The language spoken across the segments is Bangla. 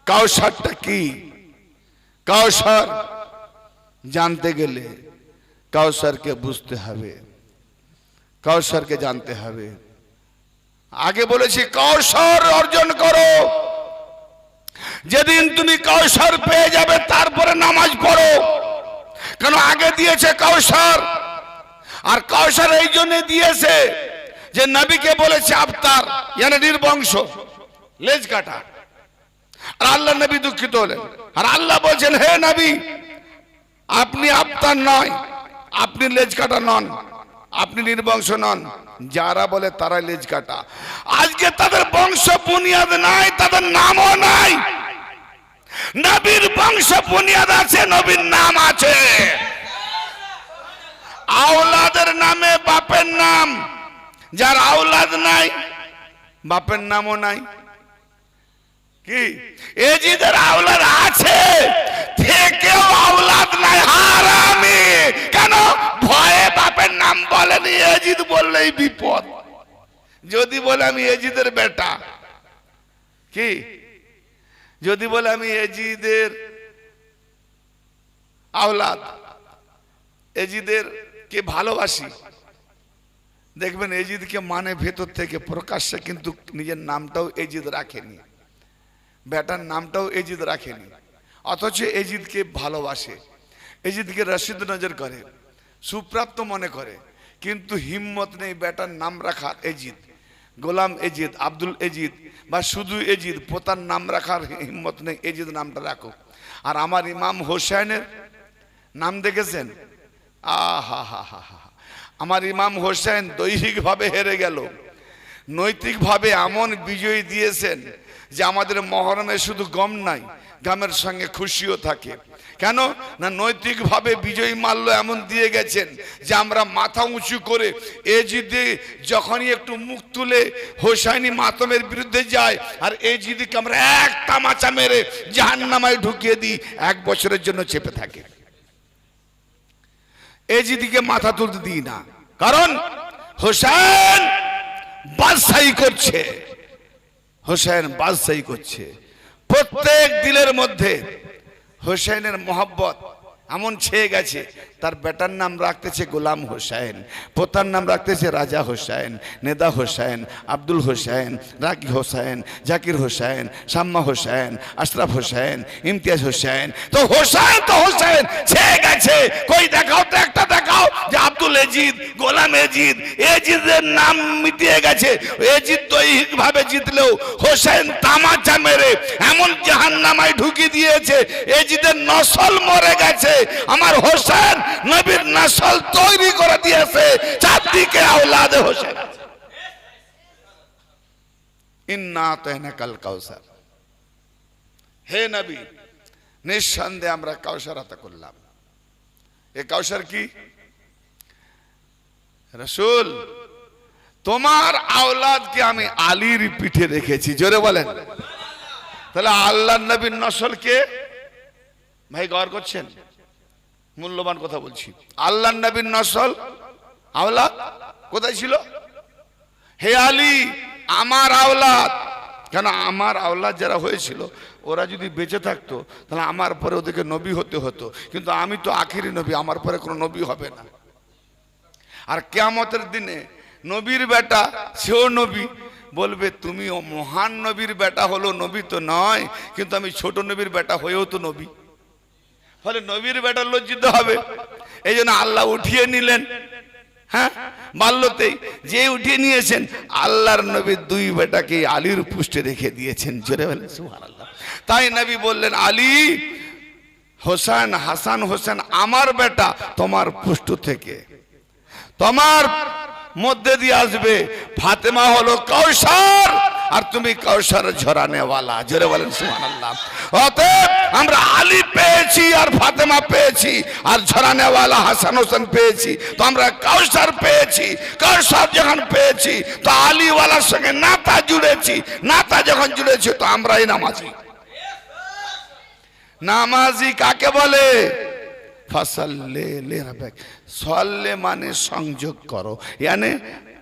কাউসারটা কি? কাউসার জানতে গেলে কাউসারকে বুঝতে হবে, কাউসারকে জানতে হবে। আগে বলেছি কাউসার অর্জন করো। যেদিন তুমি কাউসার পেয়ে যাবে তারপরে নামাজ পড়ো। কেন আগে দিয়েছে কাউসার, আর কাউসার এই জন্য দিয়েছে যে নবীকে বলেছে আফতার, মানে নির্বংশ, লেজ কাটা। আর আল্লাহ নবী দুঃখিত হলেন, আর আল্লাহ বলছেন হে নবী আপনি আফতার নয়, আপনি লেজ কাটা নন, আপনি নির্বংশ নন। যারা বলে তারা লেজ কাটা। আজকে তাদের বংশ বুনিয়াদ নাই, তাদের নামও নাই। নবীর বংশ বুনিয়াদ আছে, নবীর নাম আছে। আওলাদের নামে বাপের নাম, যার আওলাদ নাই বাপের নামও নাই। কি এজিদের আওলাদ আছে থেকেও আওলাদ নাই, হারামি। কেন? ভয়ে বাপের নাম বলেনি, এজিদ বললেই বিপদ। যদি বলে আমি এজিদের বেটা, কি যদি বলে আমি এজিদের আওলাদ, এজিদের কে ভালোবাসি, দেখবেন এজিদকে মানে ভেতর থেকে প্রকাশ্যে, কিন্তু নিজের নামটাও এজিদ রাখেনি, বেটার নামটাও এজিদ রাখেনি, অথচ এজিদকে ভালোবাসে, এজিদকে রশিদ নজর করে, সুপ্রাপ্ত মনে করে, কিন্তু হিম্মত নেই বেটার নাম রাখার। এজিদ, গোলাম এজিদ, আব্দুল এজিদ বা শুধু এজিদ, পোতার নাম রাখার হিম্মত নেই। এজিদ নামটা রাখো। আর আমার ইমাম হোসেনের নাম দেখেছেন? আহা হা হা হা। আমার ইমাম হোসেন দৈহিকভাবে হেরে গেল, নৈতিকভাবে এমন বিজয় দিয়েছেন যে আমাদের মহরমে শুধু গম নাই, গামের সঙ্গে খুশিও থাকে। কেন না? নৈতিকভাবে বিজয়ী মাল্য এমন দিয়ে গেছেন যে আমরা মাথা উঁচু করে এজিদে যখনই একটু মুখ তুলে হোসাইনি মাতমের বিরুদ্ধে যায়, আর এজিদকে আমরা এক তামাচা মেরে জাহান্নামায় ঢুকিয়ে দিই, 1 বছরের জন্য চেপে থাকে। এজিদিকে মাথা তুলতে দিই না, কারণ হোসেন বাদশাহী করছে, হোসেন বাদশাহী করছে। প্রত্যেক দিলের মধ্যে হোসেনের মহব্বত এমন ছেয়ে গেছে, তার বেটার নাম রাখতেছে গোলাম হোসেন, পোতার নাম রাখতেছে রাজা হোসেন, নেদা হোসেন, আব্দুল হোসেন, রাকি হোসেন, জাকির হোসেন, শাম্মা হোসেন, আশরাফ হোসেন, ইমতিয়াজ হোসেন। তো হোসেন তো হোসেন ছেয়ে গেছে। কই দেখাও তো একটা, দেখাও যে আব্দুল এজিদ, গোলাম এজিদ, এজিদের নাম মিটিয়ে গেছে। এজিদ দৈহিকভাবে জিতলেও হোসেন তামাচা মেরে এমন জাহান্নামায় ঢুকিয়ে দিয়েছে, এজিদের নসল মরে গেছে। আমার হোসেন নবীর নসল তৈরি করে দিয়েছে, চারদিকে আওলাদে হোসেন। ইন্না আতাইনাকাল কাউসার, হে নবী নিঃসন্দেহে আমরা কাউসার আতা করলাম। এ কাউসার কি? রাসূল তোমার আওলাদকে আমি আলীর পিঠে রেখেছি। জোরে বলেন। তাহলে আল্লাহর নবীর নসল কে? ভাই গৌর করছেন? মূল্যবান কথা বলছি। আল্লাহর নবীর নসল আওলাদ কোথায় ছিল? হে আলী আমার আওলাদ। কেন? আমার আওলাদ যারা হয়েছিল ওরা যদি বেঁচে থাকতো তাহলে আমার পরে ওদেরকে নবী হতে হতো, কিন্তু আমি তো আখিরি নবী, আমার পরে কোনো নবী হবে না। আর কিয়ামতের দিনে নবীর বেটা সেও নবী, বলবে তুমি মহান নবীর বেটা হলো, নবী তো নয়, কিন্তু আমি ছোট নবীর বেটা হয়েও তো নবী। ফলে নবীর বেটা লজ্জিত হবে। এই জন্য আল্লাহ উঠিয়ে নিলেন। হ্যাঁ, বাল্যতেই যে উঠিয়ে নিয়েছেন, আল্লাহর নবীর 2 বেটাকে আলীর পুষ্টে রেখে দিয়েছেন। জোরে বলেন সুবহানাল্লাহ। তাই নবী বললেন আলী, হোসেন, হাসান হোসেন আমার বেটা, তোমার পুষ্ট থেকে, তোমার মধ্যে দিয়ে আসবে। ফাতেমা হলো কাউসার, আর তুমি কাউসার ঝরানেওয়ালা। জোরে বলেন সুবহানাল্লাহ। অতএব আমরা আলী পেয়েছি, আর ফাতেমা পেয়েছি, আর ঝরানেওয়ালা হাসান হোসেন পেয়েছি, তো আমরা কাউসার পেয়েছি। কাউসার যখন পেয়েছি তো আলীওয়ালার সঙ্গে নাতা জুড়েছি, নাতা যখন জুড়েছি তো আমরাই নামাজি। নামাজি কাকে বলে? ফাসাল্লে লিরাব্বিক, সাল্লে মানে সংযোগ করো, মানে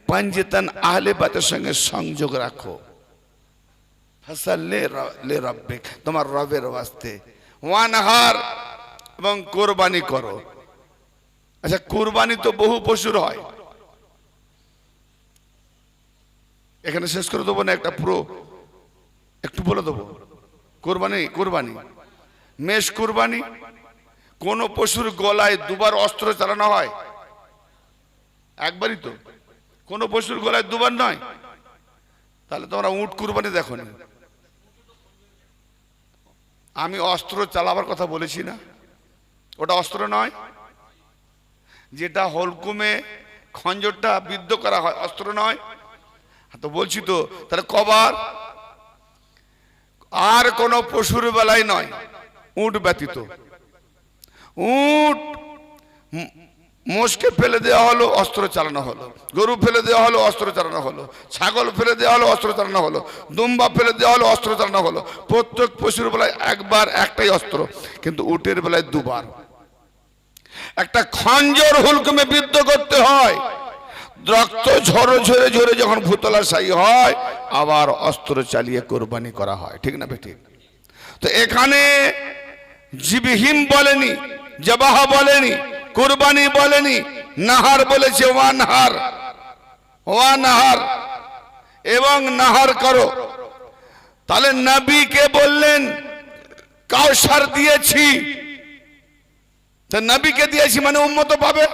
পঞ্জতন আহলে বাতের সঙ্গে সংযোগ রাখো। ফাসাল্লি লি রাব্বিক, তোমার রবের ওয়াস্তে, ওয়ানহার, এবং কুরবানি করো। আচ্ছা, কুরবানি তো বহু পশুর হয়, এখানে শেষ করে দেবো না, একটা পুরো একটু বলে দেবো। কুরবানি মেষ কুরবানি, কোন পশুর গলায় দুবার অস্ত্র চালানো হয়? একবারই তো। কোন পশুর গলায় দুবার নয়? তাহলে তোমরা উট কুরবানি দেখো নি। আমি অস্ত্র চালাবার কথা বলেছি না? ওটা অস্ত্র নয়? যেটা হলকুমে খঞ্জরটা বিদ্ধ করা হয়, অস্ত্র নয়? তো বলছি তো, তাহলে কবার? আর কোন পশুর বেলায় নয়, উট ব্যতীত। উট মোষকে ফেলে দেওয়া হলো, অস্ত্র চালানো হলো। গরু ফেলে দেওয়া হলো, অস্ত্র চালানো হলো। ছাগল ফেলে দেওয়া হলো, অস্ত্র চালানো হলো। দুম্বা ফেলে দেওয়া হলো, অস্ত্র চালানো হলো। প্রত্যেক পশুর বেলায় একবার একটাই অস্ত্র, কিন্তু উটের বেলায় দুবার। একটা খঞ্জর হুলকুমে বিদ্ধ করতে হয়, রক্ত ঝরে ঝরে ঝরে যখন ভুতলা সাই হয়, আবার অস্ত্র চালিয়ে কোরবানি করা হয়। ঠিক না বেঠিক? তো এখানে জিবহিম বলেনি, জবাহ বলেনি, কুরবানি বলেনি, নাহার বলেছে। ওয়ানহার, ওয়ানহার, এবং নাহার করো। তাহলে নবীকে বললেন কাউসার দিয়েছি, তো নবীকে দিয়েছি মানে উম্মত পাবে।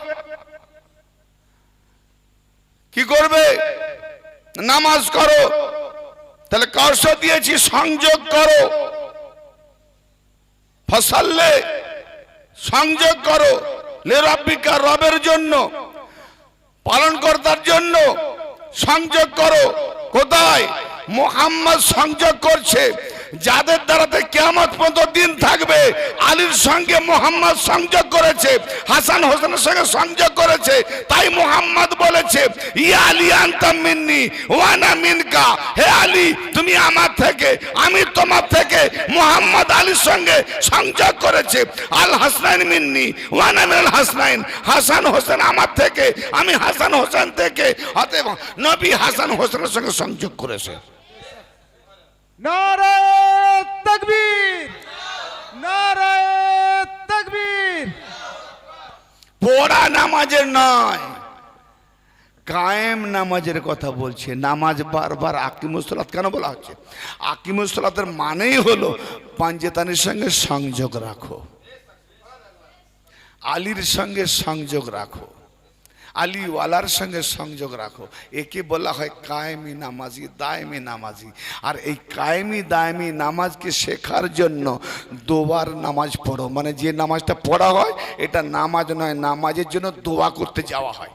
কি করবে? নামাজ করো। তাহলে কাউসার দিয়েছি, সংযোগ করো। ফসল্লে, সংযোগ করো। লে রাব্বিকা, রবের জন্য, পালনকর্তার জন্য সংযোগ করো। কোথায়? মুহাম্মদ সংযোগ করছে। যাদের দ্বারাতে কিয়ামত পর্যন্ত দিন থাকবে, আলীর সঙ্গে মুহাম্মদ সংযোগ করেছে, হাসান হোসেনের সঙ্গে সংযোগ করেছে। তাই মুহাম্মদ বলেছে, ইয়া আলী আনতা মিন্নি ওয়া আনা মিনকা, হে আলী তুমি আমার থেকে, আমি তোমার থেকে। মুহাম্মদ আলীর সঙ্গে সংযোগ করেছে। আল হাসনাইন মিন্নি ওয়া আনা মিনাল হাসনাইন, হাসান হোসেন আমার থেকে, আমি হাসান হোসেন থেকে। অতএব নবী হাসান হোসেনের সঙ্গে সংযোগ করেছে। নারায়ে তাকবীর, নারায়ে তাকবীর। পড়া নামাজের নয়, কায়েম নামাজের কথা বলছে। নামাজ বারবার আকিমুস সালাত কেন বলা হচ্ছে? আকিমুস সালাতের মানেই হলো পাঞ্জেতানির সঙ্গে সংযোগ রাখো, আলীর সঙ্গে সংযোগ রাখো, আলীওয়ালার সঙ্গে সংযোগ রাখো। একে বলা হয় কায়েমি নামাজি, দায়েমি নামাজি। আর এই কায়েমি দায়েমি নামাজকে শেখার জন্য দোয়ার নামাজ পড়ো। মানে যে নামাজটা পড়া হয় এটা নামাজ নয়, নামাজের জন্য দোয়া করতে যাওয়া হয়।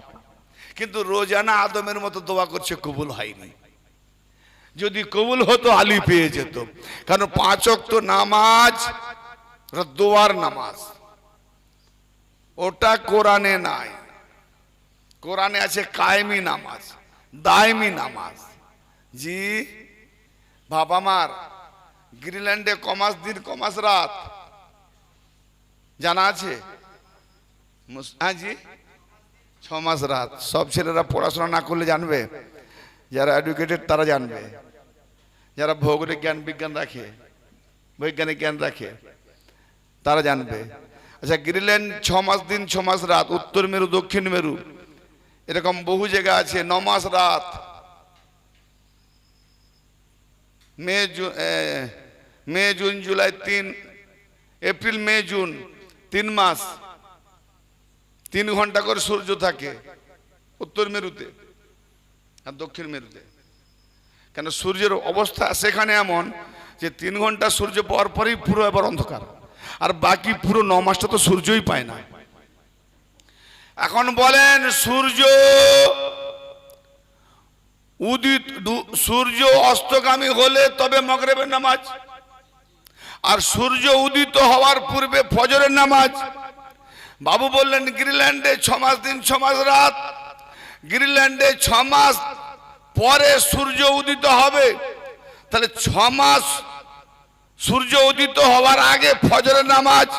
কিন্তু রোজানা আদমের মতো দোয়া করছে, কবুল হয়নি। যদি কবুল হতো আলী পেয়ে যেত। কারণ 5 ওয়াক্ত নামাজ দোয়ার নামাজ, ওটা কোরআনে নাই। কোরআনে আছে কায়েমি নামাজ, দায়েমি নামাজ। জি বাবা মার, গ্রিনল্যান্ডে কমাস দিন কমাস রাত জানা আছে? হ্যাঁ জি, 6 মাস রাত। সব ছেলেরা পড়াশোনা না করলে জানবে, যারা এডুকেটেড তারা জানবে, যারা ভৌগোলিক জ্ঞান বিজ্ঞান রাখে, বৈজ্ঞানিক জ্ঞান রাখে তারা জানবে। আচ্ছা, গ্রিনল্যান্ড 6 মাস দিন 6 মাস রাত, উত্তর মেরু দক্ষিণ মেরু এরকম বহু জায়গা আছে 9 মাস রাত। May June July 3, April May June 3 মাস, 3 ঘন্টা করে সূর্য থাকে উত্তর মেরুতে আর দক্ষিণ মেরুতে। কেন? সূর্যের অবস্থা সেখানে এমন যে 3 ঘন্টা সূর্য পর পরই পুরো এবার অন্ধকার, আর বাকি পুরো 9 মাসটা তো সূর্যই পায় না। এখন বলেন, সূর্য সূর্য অস্তগামী হলে তবে মাগরিবের নামাজ, আর সূর্য উদিত হওয়ার পূর্বে ফজরের নামাজ। বাবু বললেন গ্রিনল্যান্ডে 6 মাস দিন 6 মাস রাত, গ্রিনল্যান্ডে 6 মাস পরে সূর্য উদিত হবে। তাহলে 6 মাস সূর্য উদিত হওয়ার আগে ফজরের নামাজ।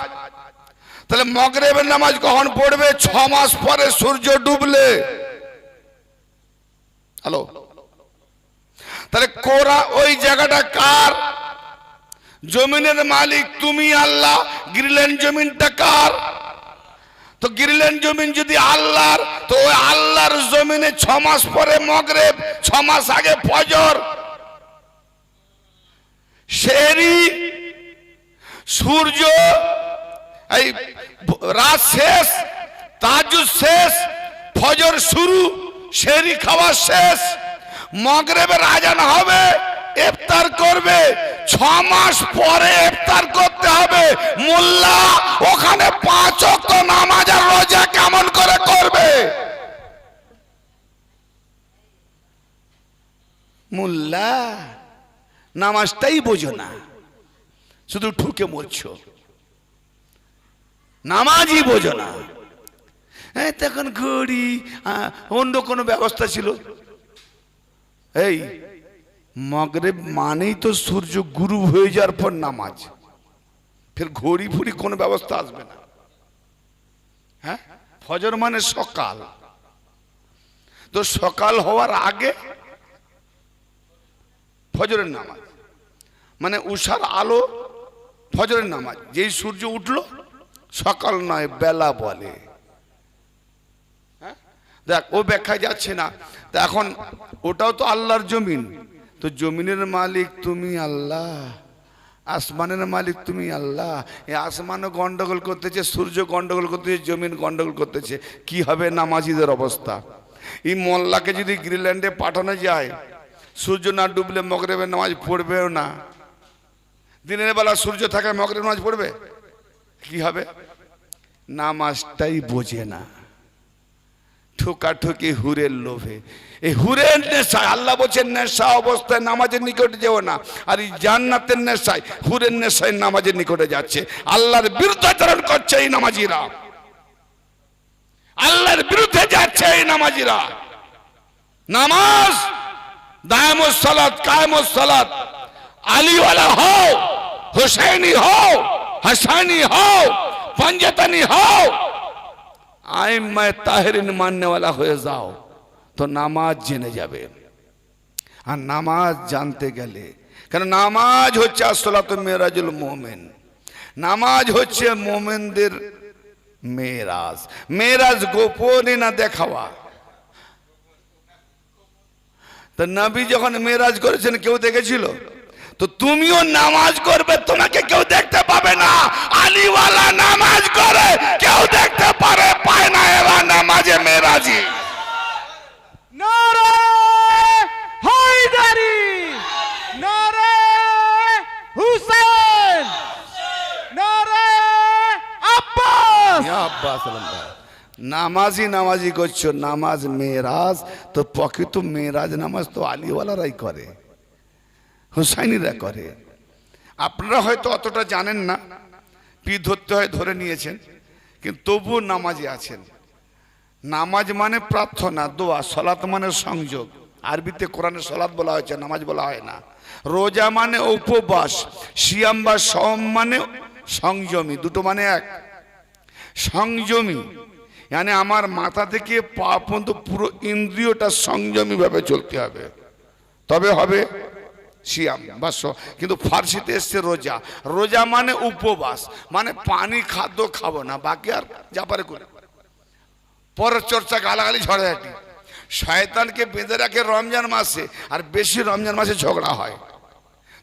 তাহলে মাগরিবের নামাজ কখন পড়বে? 6 মাস পরে সূর্য ডুবলে। হ্যালো, তাহলে কোরা ওই জায়গাটা কার? জমিনের মালিক তুমি আল্লাহ, গ্রিনল্যান্ড জমিনটা কার? তো গ্রিনল্যান্ড জমিন যদি আল্লাহর, তো ওই আল্লাহর জমিনে 6 মাস পরে মাগরিব, 6 মাস আগে ফজর, সেহরি, সূর্য, এই রাত শেষ, তাহাজ্জুদ শেষ, ফজর শুরু, সেহরি খাওয়া শেষ, মাগরিবের আজান হবে, ইফতার করবে, 6 মাস পরে ইফতার করতে হবে। মোল্লা ওখানে 5 ওয়াক্ত নামাজ আর রোজা কেমন করে করবে? মোল্লা নামাজটাই বোঝো না, শুধু ঠুকে মরছো, নামাজই বোঝো না। তখন ঘড়ি, অন্য কোনো ব্যবস্থা ছিল? এই মাগরিব মানেই তো সূর্য গুরু হয়ে যাওয়ার পর নামাজ, ফের ঘড়ি ফুড়ি কোনো ব্যবস্থা আসবে না। হ্যাঁ, ফজর মানে সকাল, তো সকাল হওয়ার আগে ফজরের নামাজ, মানে উষার আলো ফজরের নামাজ। যেই সূর্য উঠলো, সকাল নয় বেলা বলে। দেখ ও ব্যাখ্যায় যাচ্ছে না। তা এখন ওটাও তো আল্লাহর জমিন, তো জমিনের মালিক তুমি আল্লাহ, আসমানের মালিক তুমি আল্লাহ। এই আসমানও গন্ডগোল করতেছে, সূর্য গন্ডগোল করতেছে, জমিন গন্ডগোল করতেছে, কি হবে নামাজিদের অবস্থা? এই মোল্লাকে যদি গ্রিনল্যান্ডে পাঠানো যায়, সূর্য না ডুবলে মাগরিবের নামাজ পড়বেও না, দিনের বেলা সূর্য থাকে মাগরিবের নামাজ পড়বে, কি হবে? নামাজটাই বোঝে না, ঠোকাঠুকি হুরের লোভে। এই হুরের নেশায় আল্লাহ বলছেন নেশা অবস্থায় নামাজের নিকটে যেও না। আর এই জান্নাতের নেশায়, হুরের নেশায় নামাজের নিকটে যাচ্ছে, আল্লাহর বিরুদ্ধাচরণ করছে এই নামাজিরা, আল্লাহর বিরুদ্ধে যাচ্ছে এই নামাজিরা। নামাজ দায়মুস সালাত কায়মুস সালাত, আলীওয়ালা হও, হুসাইনি হও, হাসানি হও, পাঞ্জাতানি হও, আইম্মায়ে তাহেরিন মাননে वाला হয়ে যাও, তো নামাজ জেনে যাবে। আর নামাজ জানতে গেলে, কারণ নামাজ হচ্ছে আসসালাতু মিরাজুল মুমিন, নামাজ হচ্ছে মুমিনদের মেরাজ। মেরাজ গোপনে না দেখাওয়া। তো নবী যখন মেরাজ করেছেন কেউ দেখেছিল? তো তুমিও নামাজ করবে, তোমাকে কেউ দেখতে পাবে না। আলীওয়ালা নামাজ করে, কেউ দেখতে পারে পায় না, এরা নামাজে মেরাজি। নারে হায়দারি, নারে হুসেন, নারে আব্বাস। ইয়া আব্বাস আল্লাহ, নামাজি নামাজি করছো, নামাজ মেরাজ, তো প্রকৃত মেরাজ নামাজ তো আলীওয়ালারাই করে, হুসাইনিরা করে। আপনারা হয়তো অতটা জানেন না, পীর ধরতে হয় ধরে নিয়েছেন, কিন্তু তবুও নামাজে আছেন। নামাজ মানে প্রার্থনা, দোয়া, সলাত মানে সংযোগ। আরবিতে কোরআনে সলাত বলা হয়েছে, নামাজ বলা হয় না। রোজা মানে উপবাস, সিয়াম বা সওম মানে সংযমী, দুটো মানে এক। সংযমী মানে আমার মাথা থেকে পা পর্যন্ত পুরো ইন্দ্রিয়টা সংযমী ভাবে চলতে হবে, তবে হবে সিয়াম বা। কিন্তু ফার্সিতে এসছে রোজা। রোজা মানে উপবাস, মানে পানি খাদ্য খাবো না, বাকি আর যা পারে করে। পরের চর্চা, গালাগালি, ঝড়াঝাটি। শয়তানকে বেঁধে রাখে রমজান মাসে, আর বেশি রমজান মাসে ঝগড়া হয়।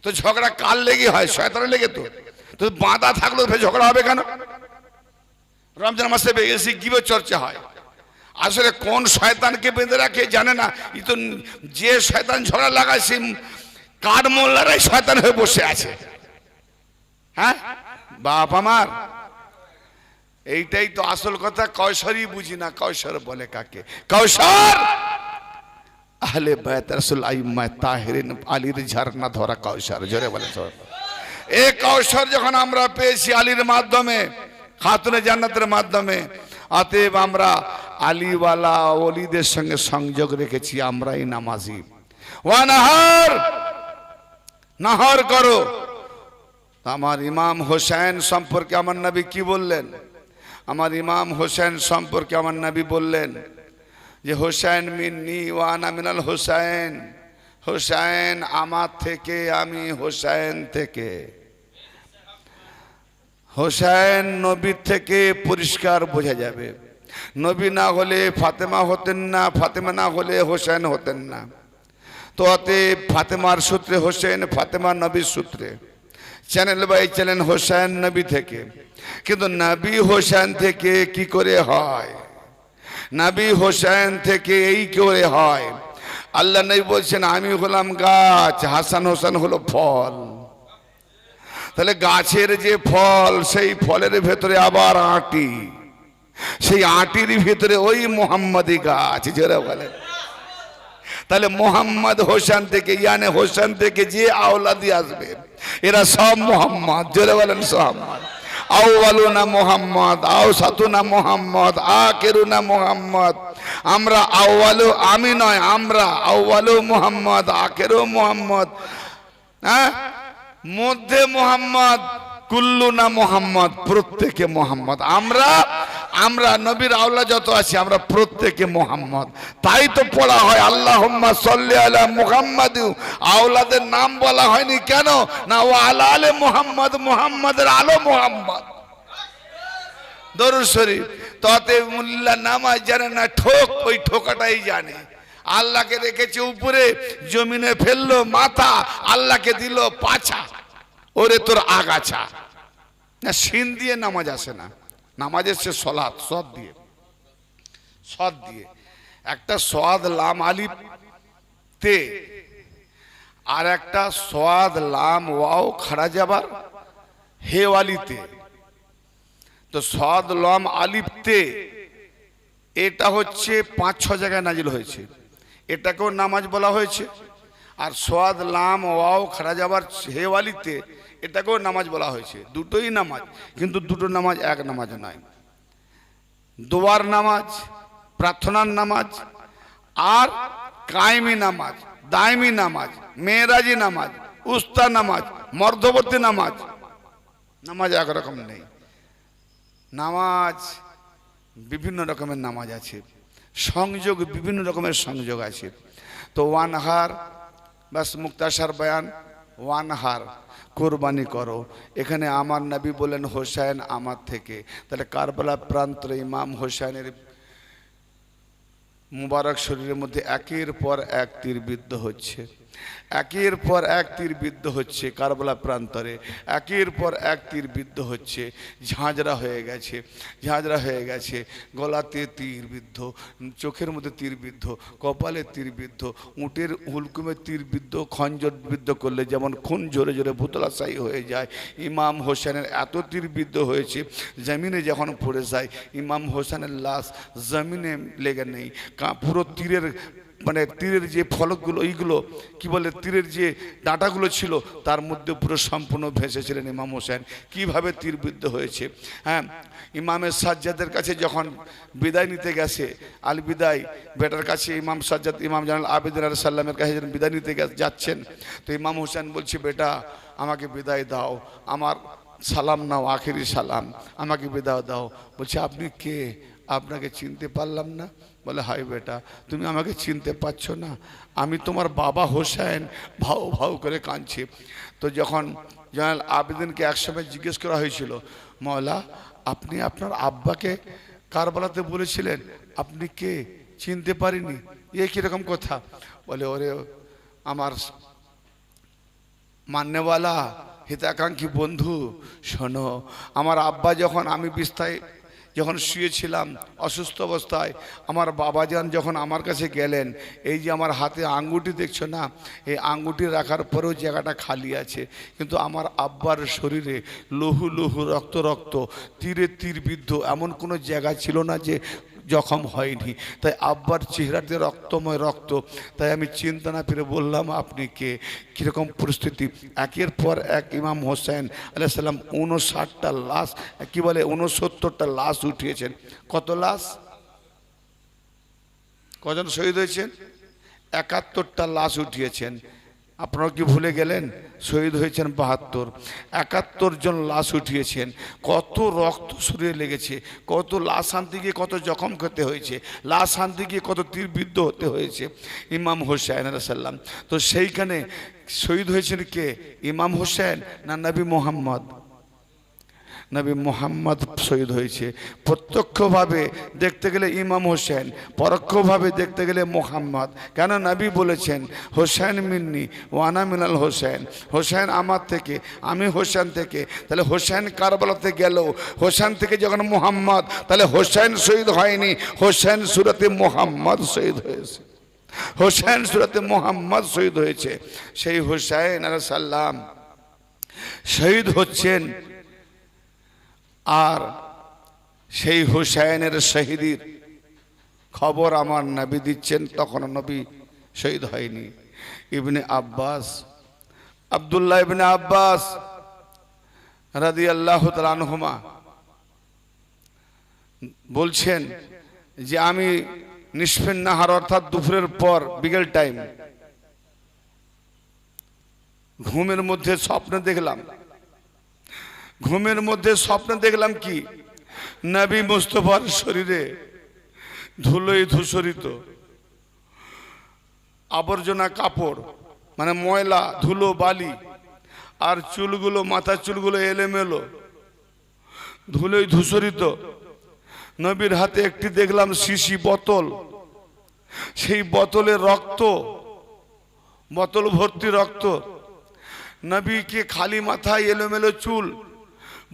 তো ঝগড়া কার লেগে হয়? শয়তানের লেগে। তো বাঁধা থাকলেও ঝগড়া হবে কেন? রমজান মাসে বেশি গিবত চর্চা হয়। আসলে কোন শয়তানকে বেঁধে রাখে জানে না। তো যে শয়তান ঝগড়া লাগায়, সে কাঠ মোল্লারাই শয়তান হয়ে বসে আছে। হ্যাঁ বাপ আমার, এইটাই তো আসল কথা। কৌশরই বুঝি না, কৌশর বলে কাকে? কৌশর আহলে বাইত রাসূল আইম্মায়ে তাহেরিন আলীর ঝর্ণা ধরা কৌশর, জোরে বলে। এই কৌশর যখন আমরা পেয়েছি আলীর মাধ্যমে, খাতুনে জান্নাতের মাধ্যমে, অতএব আমরা আলীওয়ালা ওলিদের সঙ্গে সংযোগ রেখেছি, আমরাই নামাজি। ওয়ানাহার, নাহার করো। আমার ইমাম হোসেন সম্পর্কে আমার নবী কি বললেন? আমার ইমাম হোসেন সম্পর্কে আমার নবী বললেন যে হোসেন মিন্নি ওয়া আনা মিনাল হোসেন, হোসেন আমার থেকে, আমি হোসেন থেকে। হোসেন নবীর থেকে পরিষ্কার বোঝা যাবে। নবী না হলে ফাতেমা হতেন না, ফাতেমা না হলে হোসেন হতেন না। তো অতএব ফাতেমার সূত্রে হোসেন, ফাতেমা নবীর সূত্রে। চ্যানেল বাই চ্যানেল হোসেন নবী থেকে। কিন্তু নবী হোসেন থেকে কি করে হয়? নবী হোসেন থেকে এই করে হয়। আল্লাহ নবী বলছেন আমি হলাম গাছ, হাসান হোসেন হলো ফল। তাহলে গাছের যে ফল, সেই ফলের ভেতরে আবার আঁটি, সেই আঁটির ভিতরে ওই মোহাম্মদী গাছ, যারা বলেন। তাহলে মোহাম্মদ হোসেন থেকে, ইয়ানে হোসেন থেকে যে আওলাদি আসবে এরা সব মোহাম্মদ, জোরে বলেন মোহাম্মদ। আউয়ালুনা মোহাম্মদ, আওসাতুনা মোহাম্মদ, আখিরুনা মোহাম্মদ। আমরা আউয়ালু, আমি নয়, আমরা আউয়ালু মোহাম্মদ, আখিরু মোহাম্মদ, হ্যাঁ, মধ্যে মোহাম্মদ, কুল্লুনা মোহাম্মদ, প্রত্যেকে মোহাম্মদ। আমরা নবীর আওলা যত আছি আমরা প্রত্যেকে মোহাম্মদ। তাই তো পড়া হয় আল্লাহুম্মা সাল্লি আলা মুহাম্মাদ। আওলাদের নাম বলা হয়নি কেন? না ও আলা আলে মুহাম্মদ, মুহাম্মাদের আলো মুহাম্মদ। দরুদ শরীফ। তাতে মুল্লা নামাজ জানে না, ঠোক ওই ঠোকাটাই জানে। আল্লাহকে রেখেছে উপরে, জমিনে ফেললো মাথা, আল্লাহকে দিল পাছা, ওরে তোর আগাছা। না, সিন দিয়ে নামাজ আসে না, নামাজ এসছে সলাৎ, সদ দিয়ে, সদ দিয়ে। একটা সোয়াদ লাম আলিফ তে, আর একটা সোয়াদ লাম ওয়াও খাড়া যাবার হে ওয়ালিতে। তো সোয়াদ লাম আলিফ তে এটা হচ্ছে 5-6 জায়গায় নাজিল হয়েছে, এটাকেও নামাজ বলা হয়েছে। আর সোয়াদ লাম ওয়াও খাড়া যাবার হে ওয়ালিতে এটাকেও নামাজ বলা হয়েছে। দুটোই নামাজ, কিন্তু দুটো নামাজ এক নামাজ নয়। দোয়ার নামাজ, প্রার্থনার নামাজ, আর কায়েমি নামাজ, দায়মি নামাজ, মেরাজি নামাজ, উস্তা নামাজ, মধ্যবর্তী নামাজ। নামাজ একরকম নেই। নামাজ বিভিন্ন রকমের নামাজ আছে, সংযোগ বিভিন্ন রকমের সংযোগ আছে। তো ওয়ানহার, বাস মুক্তাসার বয়ান, ওয়ানহার কোরবানি করো। এখানে আমার নবী বলেন হোসেন আমার থেকে। তাহলে কারবালা প্রান্তরে ইমাম হোসেনের মুবারক শরীরের মধ্যে একের পর এক তীর বিদ্ধ হচ্ছে, একের পর এক তীর বিদ্ধ হচ্ছে। কারবালা প্রান্তরে একের পর এক তীর বিদ্ধ হচ্ছে। ঝাঁঝরা হয়ে গেছে, ঝাঁঝরা হয়ে গেছে। গলাতে তীর বিদ্ধ, চোখের মধ্যে তীর বিদ্ধ, কপালে তীর বিদ্ধ, উটের হুলকুমে তীর বিদ্ধ। খঞ্জর বিদ্ধ করলে যেমন খুন জোরে জোরে ভুতলাশায়ী হয়ে যায়, ইমাম হোসেনের এত তীর বিদ্ধ হয়েছে, জমিনে যখন পড়ে যায় ইমাম হোসেনের লাশ জমিনে লেগে নেই। পুরো তীরের মানে তীরের যে ফলকগুলো, এইগুলো কি বলে, তীরের যে ডাঁটাগুলো ছিল তার মধ্যে পুরো সম্পূর্ণ ভেসেছিলেন ইমাম হোসেন। কিভাবে তীরবিদ্ধ হয়েছে। হ্যাঁ, ইমামের সাজ্জাদের কাছে যখন বিদায় নিতে গেছে, আল বিদায় বেটার কাছে ইমাম সাজ্জাদ, ইমাম জানাল আবেদিন আলাইহিস সালামের কাছে যখন বিদায় নিতে যাচ্ছেন, তো ইমাম হোসেন বলছে বেটা আমাকে বিদায় দাও, আমার সালাম নাও, আখেরি সালাম, আমাকে বিদায় দাও। বলছে আপনি কে? আপনাকে চিনতে পারলাম না। বলে হাই বেটা, তুমি আমাকে চিনতে পারছো না? আমি তোমার বাবা হোসেন। ভাও ভাও করে কাঁদছে। তো যখন জানাল আবেদিনকে একসময় জিজ্ঞেস করা হয়েছিল, মওলা আপনি আপনার আব্বাকে কারবালাতে বলেছিলেন, আপনি কে? চিনতে পারিনি। এ কিরকম কথা? বলে ওরে আমার মান্যওয়ালা হিতাকাঙ্ক্ষী বন্ধু, শোনো, আমার আব্বা যখন, আমি বিস্তায় যখন শুয়েছিলাম অসুস্থ অবস্থায়, আমার বাবাজান যখন আমার কাছে গেলেন, এই যে আমার হাতে আঙ্গুটি দেখছো না, এই আঙ্গুটি রাখার পরেও জায়গাটা খালি আছে, কিন্তু আমার আব্বার শরীরে লহু লহু রক্ত রক্ত, তীরে তীর বিদ্ধ, এমন কোনো জায়গা ছিল না যে জখম হয়নি। তাই আব্বার চেহারাতে রক্তময় রক্ত। তাই আমি চিন্তা না পেরে বললাম আপনি কে? কীরকম পরিস্থিতি। একের পর এক ইমাম হোসেন আলাইহিস সালাম 59টা লাশ, কি বলে 69টা লাশ উঠিয়েছেন। কত লাশ? কজন শহীদ হয়েছেন? 71টা লাশ উঠিয়েছেন। আপনারা কি ভুলে গেলেন? শহীদ হয়েছেন 72, 71 জন লাশ উঠিয়েছেন। কত রক্ত শরীরে লেগেছে, কত লাশ আনতে গিয়ে কত জখম করতে হয়েছে, লাশ আনতে গিয়ে কত তীরবিদ্ধ হতে হয়েছে ইমাম হোসেন সাল্লাম। তো সেইখানে শহীদ হয়েছেন কে? ইমাম হোসেন না নবী মোহাম্মদ? নবী মোহাম্মদ শহীদ হয়েছে। প্রত্যক্ষভাবে দেখতে গেলে ইমাম হোসেন, পরোক্ষভাবে দেখতে গেলে মোহাম্মদ। কেন? নবী বলেছেন হোসেন মিন্নি ওয়ানা মিনাল হোসেন, হোসেন আমার থেকে, আমি হোসেন থেকে। তাহলে হোসেন কারবালাতে গেল, হোসেন থেকে যখন মোহাম্মদ, তাহলে হোসেন শহীদ হয়নি, হোসেন সুরতে মোহাম্মদ শহীদ হয়েছে। হোসেন সুরতে মোহাম্মদ শহীদ হয়েছে। সেই হোসেন আলাইহিস সালাম শহীদ হচ্ছেন। আর সেই হুসাইনের শহীদের খবর আমার নবী দিচ্ছেন, তখন নবী শহীদ হয়নি। ইবনে আব্বাস, আব্দুল্লাহ ইবনে আব্বাস রাদিয়াল্লাহু তাআলা আনহুমা বলছেন যে আমি নিসফেন নাহার অর্থাৎ দুপুরের পর বিকেল টাইম ঘুমের মধ্যে স্বপ্ন দেখলাম। ঘুমের মধ্যে স্বপ্ন দেখলাম কি? নবী মুস্তাফার শরীরে ধুলোয় ধূসরিত আবর্জনা কাপড়, মানে ময়লা ধুলো বালি, আর চুলগুলো, মাথার চুলগুলো এলোমেলো ধুলোয় ধূসরিত। নবীর হাতে একটি দেখলাম শিশি বোতল, সেই বোতলে রক্ত, বোতল ভর্তি রক্ত। নবীকে খালি মাথায় এলোমেলো চুল।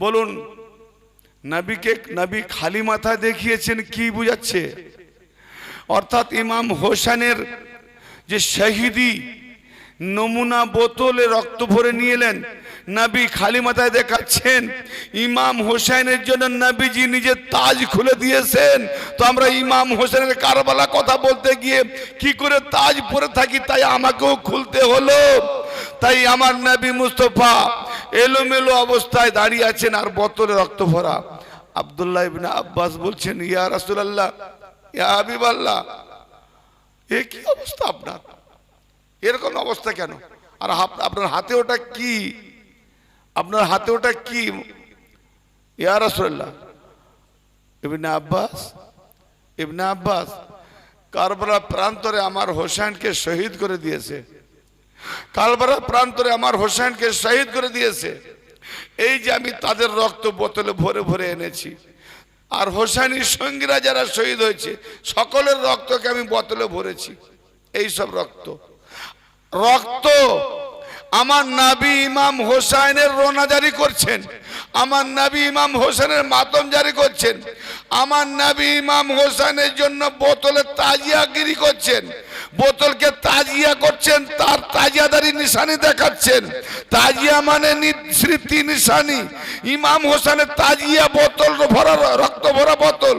বলুন, নবীকে নবী খালি মাথা দেখিয়েছেন কি বুঝাচ্ছে? অর্থাৎ ইমাম হোসেনের যে শহীদি নমুনা বোতলে রক্ত ভরে নিয়ে এলেন, নবী খালি মাথায় দেখাচ্ছেন। ইমাম হোসেনের জন্য নবীজি নিজে তাজ খুলে দিয়েছেন। তো আমরা ইমাম হোসেনের কারবালা কথা বলতে গিয়ে কি করে তাজ পরে থাকি, তাই আমাকেও খুলতে হলো। তাই আমার নবী মুস্তাফা এলোমেলো অবস্থায় দাঁড়িয়ে আছেন আর বোতলে রক্ত ভরা। আব্দুল্লাহ ইবনে আব্বাস বলছেন, ইয়া রাসূলুল্লাহ, ইয়া হাবিবাল্লাহ, এ কি অবস্থা আপনার? এরকম অবস্থা কেন? আর আপনার হাতে ওটা কি? আপনার হাতে ওটা কি ইয়া রাসূলুল্লাহ? ইবনে আব্বাস কারবালা প্রান্তরে আমার হোসেনকে শহীদ করে দিয়েছে। কারবালা প্রান্তরে আমার হোসেনকে শহীদ করে দিয়েছে। এই যে আমি তাদের রক্ত বোতলে ভরে ভরে এনেছি, আর হোসেনের সঙ্গীরা যারা শহীদ হয়েছে সকলের রক্তকে আমি বোতলে ভরেছি। এই সব রক্ত আমার নবী ইমাম হোসেনের রোনা জারি করছেন, আমার নবী ইমাম হোসেনের মাতম জারি করছেন, আমার নবী ইমাম হোসেনের জন্য বোতলে তাজিয়াগিরি করছেন, বোতলকে তাজিয়া করছেন, তার তাজিয়াদারি নিশানি দেখাচ্ছেন। তাজিয়া মানে স্মৃতি নিশানি। ইমাম হোসেনের তাজিয়া বোতল ভরা, রক্ত ভরা বোতল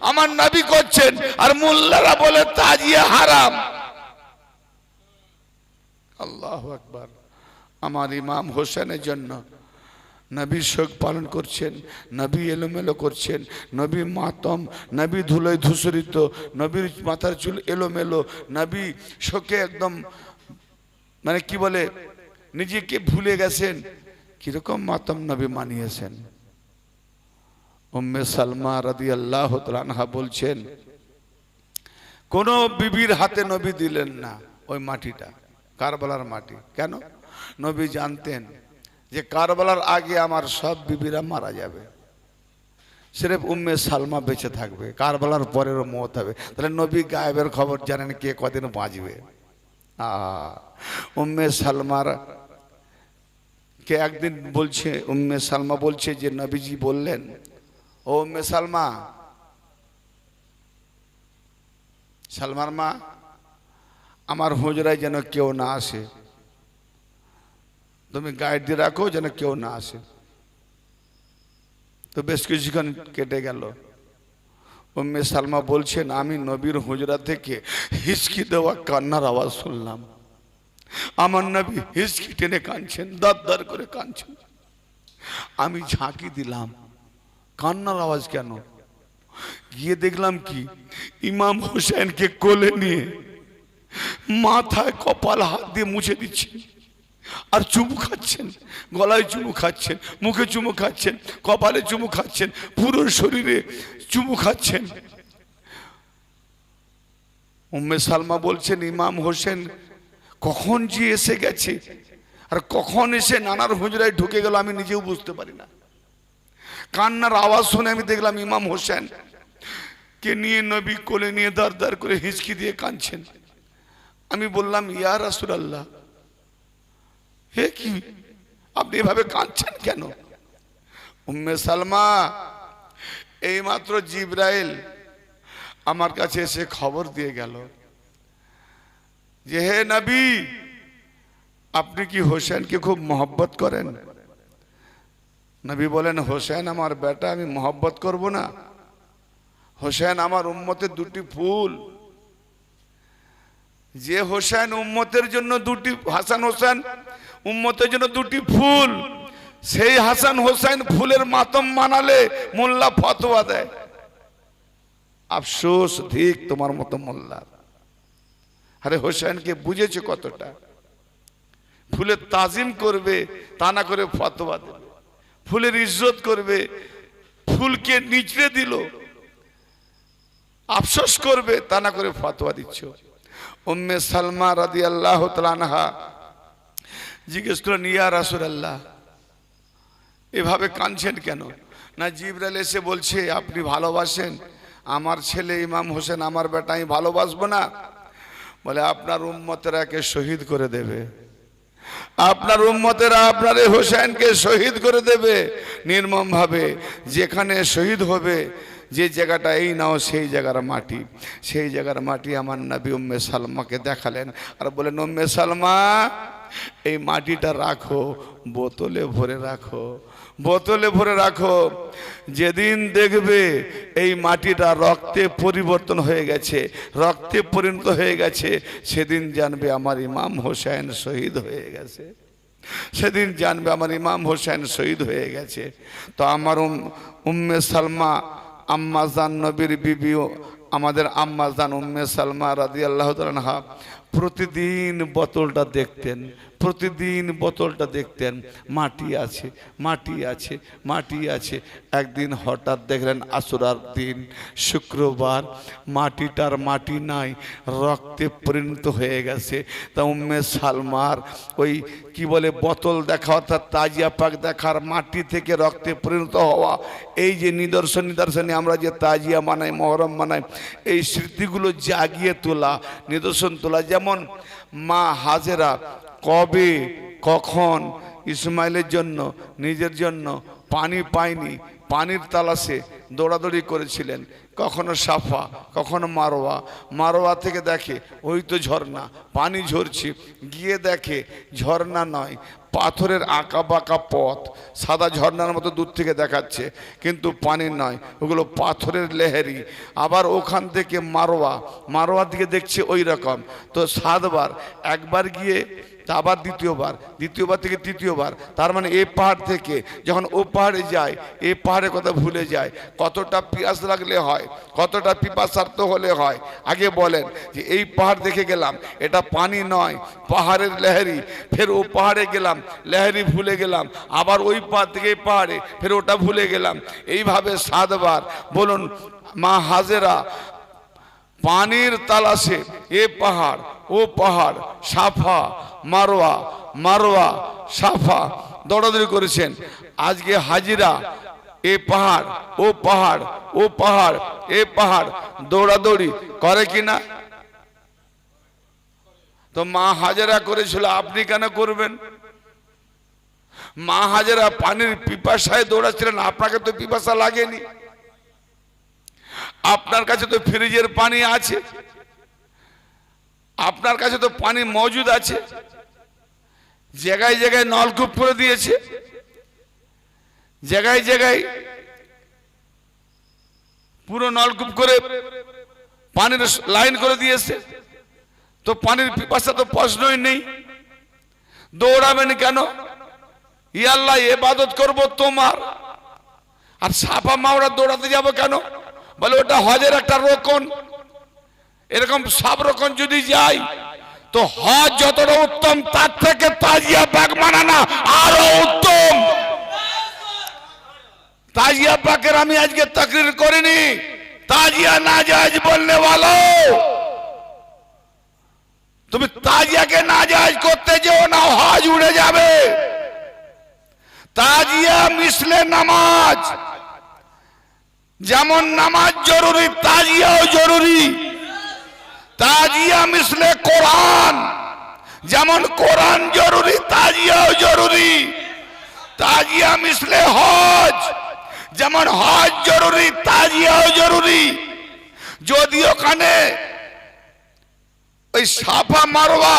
আমার নবী করছেন, আর মোল্লারা বলে তাজিয়া হারাম। আল্লাহু আকবার। আমার ইমাম হোসেনের জন্য নবী শোক পালন করছেন, নবী এলোমেলো করছেন, নবী মাতম, নবী ধুলোয় ধূসরিত, নবীর মাথার চুল এলোমেলো, নবী শোকে একদম মানে কি বলে নিজেকে ভুলে গেছেন। কিরকম মাতম নবী মানিয়েছেন। উম্মে সালমা রাদিয়াল্লাহু তাআলা আনহা বলছেন, কোন বিবির হাতে নবী দিলেন না ওই মাটিটা, কারবালার মাটি। কেন? নবী জানতেন যে কারবালার আগে আমার সব বিবিরা মারা যাবে, সিরেফ উম্মে সালমা বেঁচে থাকবে, কারবালার পরেরও মওত হবে। তাহলে নবী গায়েবের খবর জানেন কে কদিন বাঁচবে। উম্মে সালমার কে একদিন বলছে, উম্মে সালমা বলছে যে নবীজি বললেন, ও উম্মে সালমা, সালমার মা, আমার হুজরায় যেন কেউ না আসে, তুমি গাইড দিয়ে রাখো যেন কেউ না আসে। তো বেশ কিছুক্ষণ কেটে গেল। উম্মে সালমা বলছেন, আমি নবীর হুজরা থেকে হিচকি দেওয়া কান্নার আওয়াজ শুনলাম। আমার নবী হিচকি টেনে কাঁদছেন, দাঁত দাঁড় করে কাঁদছেন। আমি ঝাঁকি দিলাম, কান্নার আওয়াজ কেন? গিয়ে দেখলাম কি, ইমাম হোসেনকে কোলে নিয়ে মাথায় কপাল হাত দিয়ে মুছে দিচ্ছেন আর চুমু খাচ্ছেন, গলায় চুমু খাচ্ছেন, মুখে চুমু খাচ্ছেন, কপালে চুমু খাচ্ছেন, পুরো শরীরে চুমু খাচ্ছেন। উম্মে সালমা বলছেন ইমাম হোসেন কখন যে এসে গেছে আর কখন এসে নানার হুজরায় ঢুকে গেল আমি নিজেও বুঝতে পারি না। কান্নার আওয়াজ শুনে আমি দেখলাম ইমাম হোসেন কে নিয়ে নবী কোলে নিয়ে দাঁড় দাঁড় করে হিচকি দিয়ে কাঁদছেন। আমি বললাম ইয়া রাসূলুল্লাহ, হে কি আপনি এভাবে কাঁদছেন কেন? উম্মে সালমা, এইমাত্র জিবরাইল আমার কাছে এসে খবর দিয়ে গেল যে হে নবী, আপনি কি হোসেনকে খুব মহব্বত করেন? নবী বলেন হোসেন আমার বেটা, আমি মহব্বত করব না? হোসেন আমার উম্মতের দুটি ফুল। যে হোসেন উম্মতের জন্য দুটি, হাসান হোসেন উম্মতের জন্য দুটি ফুল, সেই হাসান হোসেন ফুলের মাতম মানালে মোল্লা ফতোয়া দেয়। আফসোস ঠিক তোমার মতো মোল্লা। আরে হোসেনকে বুঝেছে কতটা? ফুলের তাজিম করবে তা না করে ফতোয়া দেবে, ফুলের ইজ্জত করবে ফুলকে নিচড়ে দিল, আফসোস করবে তা না করে ফতোয়া দিচ্ছ। উম্মে সালমা রাদিয়াল্লাহু তাআলা আনহা জিজ্ঞেস করলেন ইয়া রাসূলুল্লাহ, এভাবে কাঁদছেন কেন? না জিবরাইল এসে বলছে আপনি ভালোবাসেন আমার ছেলে ইমাম হোসেন আমার বেটা, আমি ভালোবাসবো না? বলে আপনার উম্মতেরা একে শহীদ করে দেবে, আপনার উম্মতেরা আপনার এই হোসেনকে শহীদ করে দেবে নির্মম ভাবে। যেখানে শহীদ হবে যে জায়গাটা এই নাও সেই জায়গার মাটি, সেই জায়গার মাটি আমার নবী উম্মে সালমাকে দেখালেন আর বলেন উম্মে সালমা এই মাটিটা রাখো, বোতলে ভরে রাখো, বোতলে ভরে রাখো। যেদিন দেখবে এই মাটিটা রক্তে পরিবর্তন হয়ে গেছে, রক্তে পরিণত হয়ে গেছে, সেদিন জানবে আমার ইমাম হোসেন শহীদ হয়ে গেছে, সেদিন জানবে আমার ইমাম হোসেন শহীদ হয়ে গেছে। তো আমার উম্মে সালমা আম্মাজান নবীর বিবিও আমাদের আম্মাজান উম্মে সালমা রাদিয়াল্লাহু তাআলা আনহা প্রতিদিন বোতলটা দেখতেন, প্রতিদিন বোতলটা দেখতেন, মাটি আছে, মাটি আছে, মাটি আছে। একদিন হঠাৎ দেখলেন আসরার দিন শুক্রবার, মাটিটার মাটি নাই, রক্তে পরিণত হয়ে গেছে। তা উম্মে সালমার ওই কি বলে বোতল দেখা অর্থাৎ তাজিয়া পাক দেখার, মাটি থেকে রক্তে পরিণত হওয়া, এই যে নিদর্শনে আমরা যে তাজিয়া মানাই, মহরম মানাই, এই স্মৃতিগুলো জাগিয়ে তোলা, নিদর্শন তোলা। যেমন মা হাজেরা কবে কখন ইসমাইলের জন্য নিজের জন্য পানি পায়নি, পানির তালাশে দৌড়াদৌড়ি করেছিলেন, কখনো সাফা কখনো মারোয়া, মারোয়া থেকে দেখে ওই তো ঝর্ণা, পানি ঝরছে, গিয়ে দেখে ঝর্ণা নয়, পাথরের আঁকা বাঁকা পথ, সাদা ঝর্ণার মতো দূর থেকে দেখাচ্ছে কিন্তু পানি নয়, ওগুলো পাথরের লেহেরি। আবার ওখান থেকে মারোয়া, মারোয়ার দিকে দেখছে ওই রকম। তো 7 বার, একবার গিয়ে আবার দ্বিতীয়বার, দ্বিতীয়বার থেকে তৃতীয়বার, তার মানে এই পাহাড় থেকে যখন ও পাহাড়ে যায়, এই পাহাড়ের কথা ভুলে যায়। কতটা পিয়াস লাগলে হয়, কতটা পিপাসার্থ হলে হয়। আগে বলেন যে এই পাহাড় দেখে গেলাম, এটা পানি নয়, পাহাড়ের লেহেরি, ফের ও পাহাড়ে গেলাম, লেহেরি ভুলে গেলাম, আবার ওই পাহাড় থেকে এই পাহাড়ে, ফের ওটা ভুলে গেলাম। এইভাবে 7 বার। বলুন মা হাজেরা পানির তালাশে এ পাহাড় ও পাহাড়, সাফা মারোয়া, মারোয়া সাফা দৌড়াদৌড়ি করেছেন। আজকে হাজিরা এ পাহাড় ও পাহাড়, ও পাহাড় এ পাহাড় দৌড়াদৌড়ি করে কিনা? তো মা হাজেরা করেছিল, আপনি কেন করবেন? মা হাজেরা পানির পিপাসায় দৌড়াচ্ছিলেন, আপনাকে তো পিপাসা লাগেনি, আপনার কাছে তো ফ্রিজের পানি আছে, আপনার কাছে তো পানি মজুদ আছে, জায়গায় জায়গায় নলকূপ করে দিয়েছে, জায়গায় জায়গায় পুরো নলকূপ করে পানির লাইন করে দিয়েছে। তো পানির পিপাসা তো প্রশ্নই নেই, দৌড়াবেন কেন? ইয়া আল্লাহ ইবাদত করব তোমার, আর সাফা মাওরা দৌড়াতে যাব কেন? বলে ওটা হজের একটা রকন। এরকম সব রকম যদি যাই তো হজ যতটা উত্তম তার থেকে তাজিয়া পাক মানানা আরো উত্তম। তাজিয়া পাকের আমি আজকে তাকরির করিনি, তাজিয়া নাজায়েজ বলনে वालो, তুমি তাজিয়াকে নাজায়েজ করতে যেও না, হজ উড়ে যাবে। তাজিয়া মিসলে নামাজ, যেমন নামাজ জরুরি তাজিয়াও জরুরি। তাজিয়া মিসলে কোরআন, যেমন কোরআন জরুরি তাজিয়াও জরুরি। তাজিয়া মিসলে হজ, যেমন হজ জরুরি তাজিয়াও জরুরি। যদি ওখানে ওই সাফা মারওয়া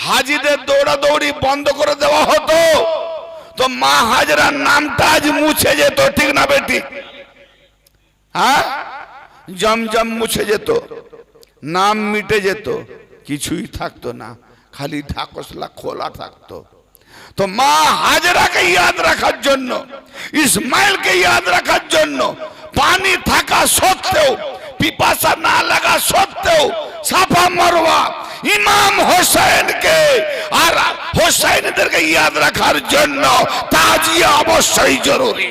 হাজিদের দৌড়াদৌড়ি বন্ধ করে দেওয়া হতো তো মা হাজরার নামটা আজ মুছে যেত, ঠিক না বেটি? হ্যাঁ, জমজম মুছে যেত, নাম মিটে যেত, কিছুই থাকতো না, খালি ঢাকসলা খোলা থাকতো। তো মা হাজরাকে ইয়াদ রাখার জন্য, ইসমাইলকে ইয়াদ রাখার জন্য, পানি থাকা সত্ত্বেও, পিপাসা না লাগা সত্ত্বেও সাফা মারওয়া ইমাম হোসেনকে আর হোসেনদেরকে ইয়াদ রাখার জন্য তাজিয়া অবশ্যই জরুরি।